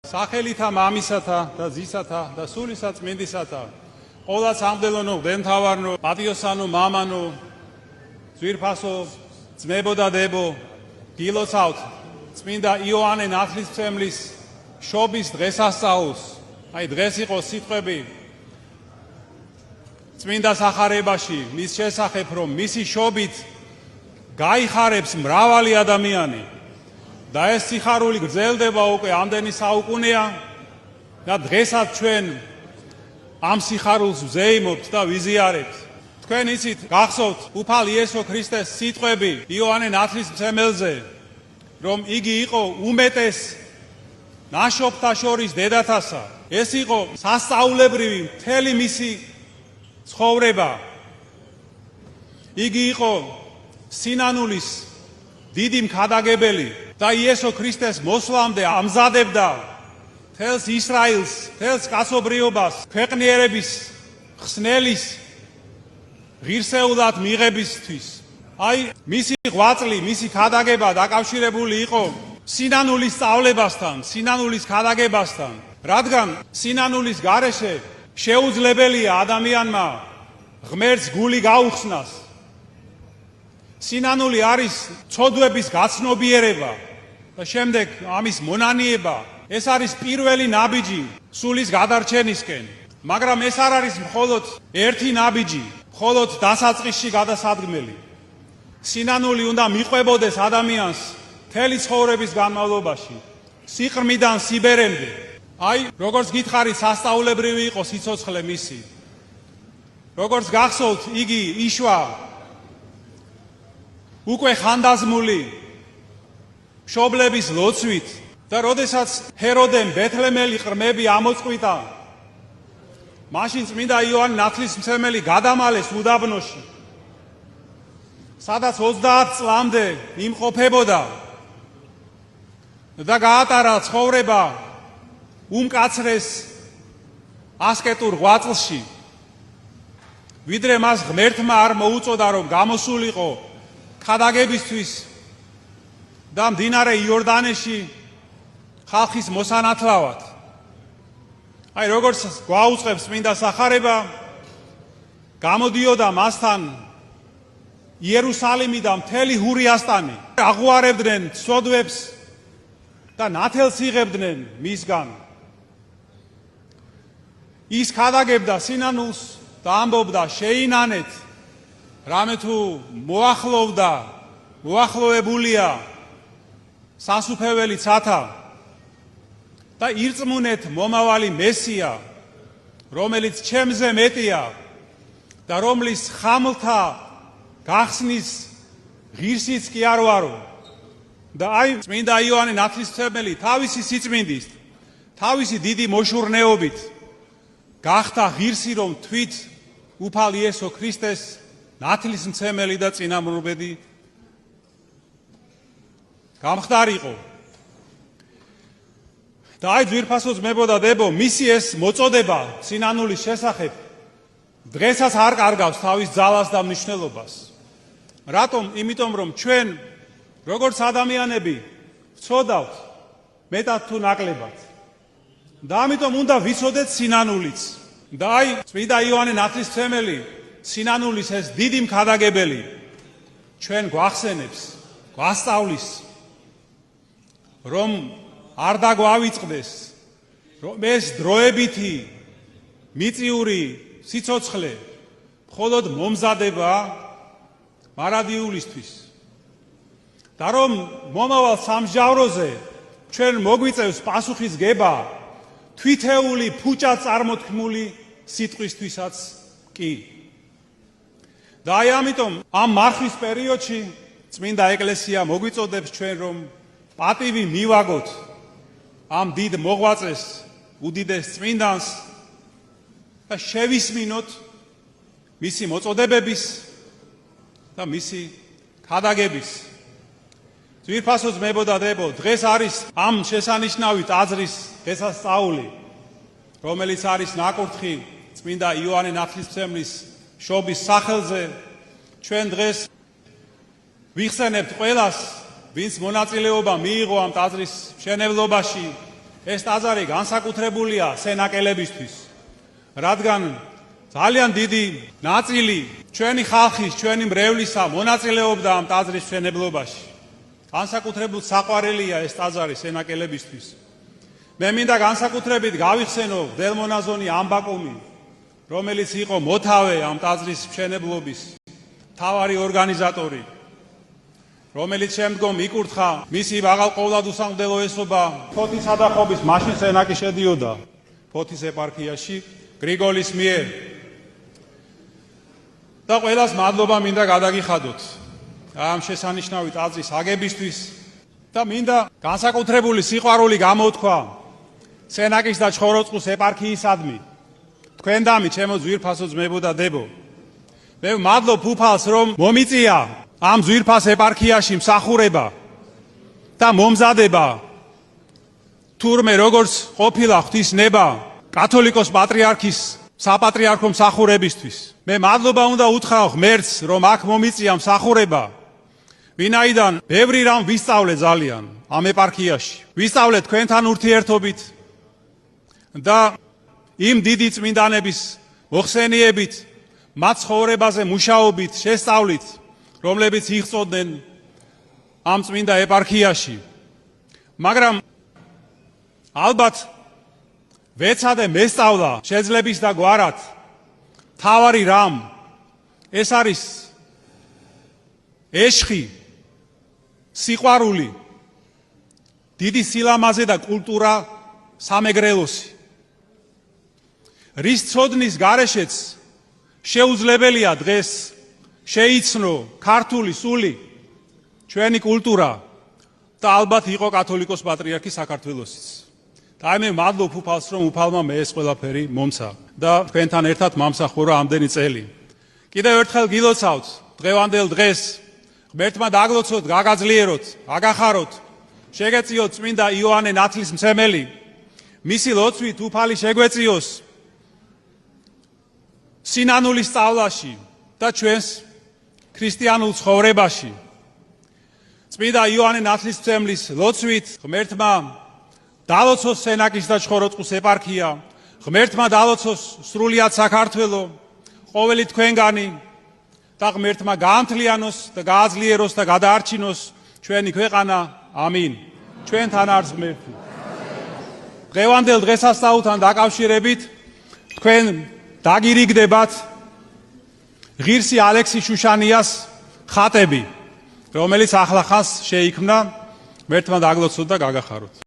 სახელითა მამისათა და ძისათა და სულისა წმინდისათა ყოლა სამდელონო გდენთავარნო პატიოსანო მამანო ძვირფასო ძმებო და დებო გილოცავთ წმინდა იოანე ნათლისმცემლის შობის დღესასწაულს აი დღეს იყო სიტყვები წმინდა სახარებაში მის შესახებ რომ მისი შობით გაიხარებს მრავალი ადამიანი და ეს სიხარული გრძელდება უკვე ამდენი საუკუნეა და დღესაც ჩვენ ამ სიხარულს ვზეიმობთ და ვიზიარებთ. თქვენ იცით, გახსოვთ უფალ იესო ქრისტეს სიტყვები იოანე ნათლისმცემელზე, რომ იგი იყო უმეტეს ნაშობთა შორის დედათასა. ეს იყო სასწაულებრივი მთელი მისი ცხოვრება. იგი იყო სინანულის დიდი მქადაგებელი და იესო ქრისტეს მოსვლამდე ამზადებდა მთელს ისრაილს, მთელს კაცობრიობას, ქვეყნიერების ხსნელის ღირსეულად მიღებისთვის. აი, მისი ღვაწლი, მისი ქადაგება დაკავშირებული იყო სინანულის სწავლებასთან, სინანულის ქადაგებასთან, რადგან სინანულის გარეშე შეუძლებელია ადამიანმა ღმერთს გული გაუხსნას. სინანული არის ცოდვების გაცნობიერება და შემდეგ ამის მონანიება. ეს არის პირველი ნაბიჯი სულის გადარჩენისკენ, მაგრამ ეს არ არის მხოლოდ ერთი ნაბიჯი, მხოლოდ დასაწყისში გადასადგმელი. სინანული უნდა მიყვებოდეს ადამიანს მთელი ცხოვრების განმავლობაში, სიყრმიდან სიბერემდე. აი, როგორც გითხარით, სასწაულებრივი იყო სიცოცხლე მისი. როგორც გახსოვთ, იგი იშვა უკვე ხანდაზმული მშობლების ლოცვით და როდესაც ჰეროდემ ბეთლემელი ყრმები ამოწყვიტა, მაშინ წმინდა იოანე ნათლისმცემელი გადამალეს უდაბნოში, სადაც 30 წლამდე იმყოფებოდა და გაატარა ცხოვრება უმკაცრეს ასკეტურ ღვაწლში, ვიდრე მას ღმერთმა არ მოუწოდა რომ გამოსულიყო ქადაგებისთვის და მდინარე იორდანეში ხალხის მოსანათლავად. აი, როგორც გვაუწყებს წმინდა სახარება, გამოდიოდა მასთან იერუსალიმი და მთელი ჰურიასტანი, აღვარებდნენ ცოდვებს და ნათელს იღებდნენ მისგან. ის ქადაგებდა სინანულს და ამბობდა, შეინანეთ, რამე თუ მოახლოებულია სასუფეველი ცათა და ირწმუნეთ მომავალი მესია, რომელიც ჩემზე მეტია და რომლის ხამლთა გახსნის ღირსიც კი არ ვარო. და აი, წმინდა იოანე ნათლისმცემელი თავისი სიწმინდით, თავისი დიდი მოშურნეობით გახდა ღირსი, რომ თვით უფალ იესო ქრისტეს ნათლისმცემელი და წინამორბედი გამხდარიყო. და აი, ძვირფასო ძმებო და დებო, მისი ეს მოწოდება სინანულის შესახებ დღესაც არ კარგავს თავის ძალას და მნიშვნელობას. რატომ? იმიტომ რომ ჩვენ როგორც ადამიანები ვცოდავთ მეტად თუ ნაკლებად და ამიტომ უნდა ვიცოდეთ სინანულიც. და აი, წმინდა იოანე ნათლისმცემელი სინანულის ეს დიდი მქადაგებელი ჩვენ გვახსენებს, გვასწავლის, რომ არ დაგვავიწყდეს, რომ ეს დროებითი მიწიური სიცოცხლე მხოლოდ მომზადება მარადიულისთვის და რომ მომავალ სამსჯავროზე ჩვენ მოგვიწევს პასუხისგება თვითეული ფუჭად წარმოთქმული სიტყვისთვისაც კი. და აი, ამიტომ ამ მარხვის პერიოდში წმინდა ეკლესია მოგვიწოდებს ჩვენ რომ პატივი მივაგოთ ამ დიდ მოღვაწეს, უდიდეს წმინდანს და შევისმინოთ მისი მოწოდებების და მისი ქადაგების. ძვირფასო ძმებო და დებო, დღეს არის ამ შესანიშნავი ტაძრის დღესასწაული, რომელიც არის ნაკურთხი წმინდა იოანე ნათლისმცემლის შობის სახელზე. ჩვენ დღეს ვიხსენებთ ყველას, ვინც მონაწილეობა მიიღო ამ ტაძრის მშენებლობაში ეს ტაძარი განსაკუთრებულია სენაკელებისთვის, რადგან ძალიან დიდი ნაწილი ჩვენი ხალხის, ჩვენი მრევლისა მონაწილეობდა ამ ტაძრის მშენებლობაში. განსაკუთრებულ საყვარელია ეს ტაძარი სენაკელებისთვის. მე მინდა განსაკუთრებით გავიხსენო დელმონაზონი ამბაკუმი, რომელიც იყო მოთავე ამ ტაძრის მშენებლობის მთავარი ორგანიზატორი, რომელიც შემდგომ იკურთხა მისი მაღალყოვლადუსამგდელო ესობა ფოთის ადახობის მაშინ სენაკი შედიოდა ფოთის ეპარქიაში გრიგოლის მიერ. და ყველას მადლობა მინდა გადაგიხადოთ ამ შესანიშნავი ტაძრის აგებისთვის და მინდა განსაკუთრებული სიყვარული გამოთქვა სენაკის და ჩხოროწყუს ეპარქიისადმი. თქვენდამი ჩემო ძვირფასო ძმებო და დებო. მე მადლობ უფალს რომ მომიწია ამ ძვირფას ეპარქიაში მსახურება და მომზადება თურმე როგორც ყოფილა ღვთის ნება კათოლიკოს პატრიარქის საპატრიარქო მსახურებისთვის. მე მადლობა უნდა უთხრა ღმერთს რომ აქ მომიწია მსახურება, ვინაიდან ბევრი რამ ვისწავლე ძალიან ამ ეპარქიაში. ვისწავლე თქვენთან ურთიერთობით და იმ დიდი წმინდანების მოხსენიებით, მათ ცხოვრებაზე მუშაობით, შესწავლით, რომლებიც იღწოდნენ ამ წმინდა ეპარქიაში. მაგრამ ალბათ ვეცადე მესწავლა შეძლების და გვარად თავარი რამ ეს არის ეშხი, სიყვარული, დიდი სილამაზე და კულტურა სამეგრელოსი, რის ცოდნის გარეშეც შეუძლებელია დღეს შეიცნო ქართული სული, ჩვენი კულტურა და ალბათ იყო კათოლიკოს პატრიარქი საქართველოსიც. და მე მადლობ უფალს რომ უფალმა მე ეს ყველაფერი მომცა და თქვენთან ერთად მომსახურა ამდენი წელი. კიდევ ერთხელ გილოცავთ დღევანდელ დღეს ღმერთმა დაგლოცოთ, გაგაძლიეროთ, აგახაროთ, შეგეწიოთ წმინდა იოანე ნათლისმცემელი, მისი ლოცვით უფალი შეგვეწიოს სინანულის სწავლაში და ჩვენს ქრისტიანულ ცხოვრებაში. წმინდა იოანე ნათლისმცემლის ლოცვით ღმერთმა დალოცოს სენაკის და ჩხოროწყუს ეპარქია, ღმერთმა დალოცოს სრულიად საქართველო, ყოველი თქვენგანი და ღმერთმა გაამთლიანოს და გააძლიეროს და გადაარჩინოს ჩვენი ქვეყანა. ამინ. ჩვენთან არის ღმერთი. დღევანდელ დღესასწაულთან დაკავშირებით თქვენ დაგირიგდებათ ღირსი ალექსი შუშანიას ხატები, რომელიც ახლახანს შეიქმნა. ღმერთმა დაგლოცოთ და გაგახაროთ.